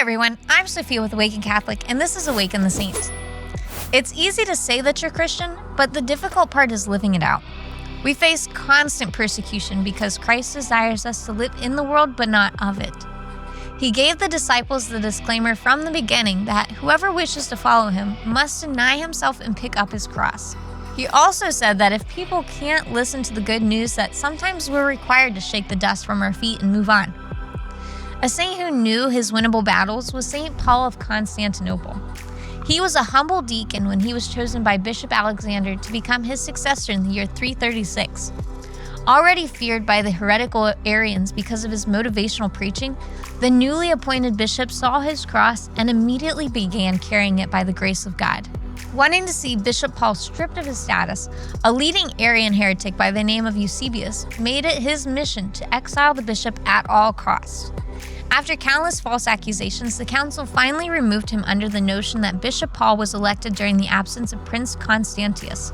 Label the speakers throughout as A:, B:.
A: everyone, I'm Sophia with Awaken Catholic, and this is Awaken the Saints. It's easy to say that you're Christian, but the difficult part is living it out. We face constant persecution because Christ desires us to live in the world but not of it. He gave the disciples the disclaimer from the beginning that whoever wishes to follow him must deny himself and pick up his cross. He also said that if people can't listen to the good news, that sometimes we're required to shake the dust from our feet and move on. A saint who knew his winnable battles was St. Paul of Constantinople. He was a humble deacon when he was chosen by Bishop Alexander to become his successor in the year 336. Already feared by the heretical Arians because of his motivational preaching, the newly appointed bishop saw his cross and immediately began carrying it by the grace of God. Wanting to see Bishop Paul stripped of his status, a leading Arian heretic by the name of Eusebius made it his mission to exile the bishop at all costs. After countless false accusations, the council finally removed him under the notion that Bishop Paul was elected during the absence of Prince Constantius,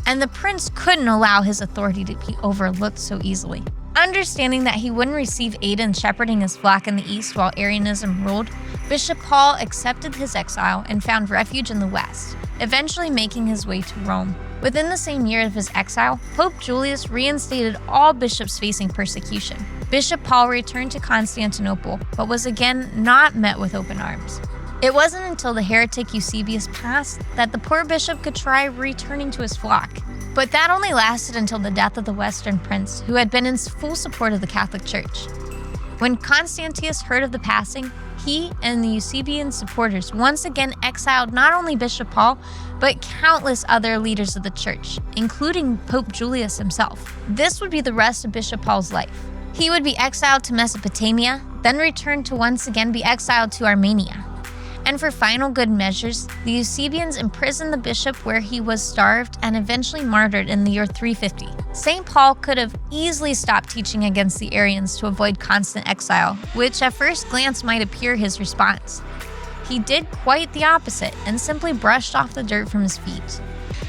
A: and the prince couldn't allow his authority to be overlooked so easily. Understanding that he wouldn't receive aid in shepherding his flock in the east while Arianism ruled, Bishop Paul accepted his exile and found refuge in the west, eventually making his way to Rome. Within the same year of his exile, Pope Julius reinstated all bishops facing persecution. Bishop Paul returned to Constantinople, but was again not met with open arms. It wasn't until the heretic Eusebius passed that the poor bishop could try returning to his flock. But that only lasted until the death of the Western prince, who had been in full support of the Catholic Church. When Constantius heard of the passing, he and the Eusebian supporters once again exiled not only Bishop Paul, but countless other leaders of the church, including Pope Julius himself. This would be the rest of Bishop Paul's life. He would be exiled to Mesopotamia, then return to once again be exiled to Armenia. And for final good measures, the Eusebians imprisoned the bishop where he was starved and eventually martyred in the year 350. St. Paul could have easily stopped teaching against the Arians to avoid constant exile, which at first glance might appear his response. He did quite the opposite and simply brushed off the dirt from his feet.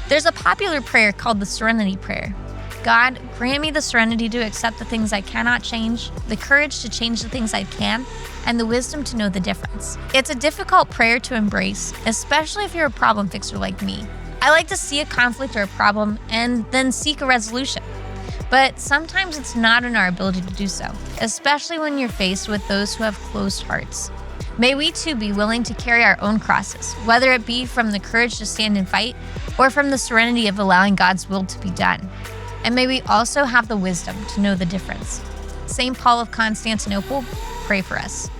A: There's a popular prayer called the Serenity Prayer. God, grant me the serenity to accept the things I cannot change, the courage to change the things I can, and the wisdom to know the difference. It's a difficult prayer to embrace, especially if you're a problem fixer like me. I like to see a conflict or a problem and then seek a resolution. But sometimes it's not in our ability to do so, especially when you're faced with those who have closed hearts. May we too be willing to carry our own crosses, whether it be from the courage to stand and fight or from the serenity of allowing God's will to be done. And may we also have the wisdom to know the difference. St. Paul of Constantinople, pray for us.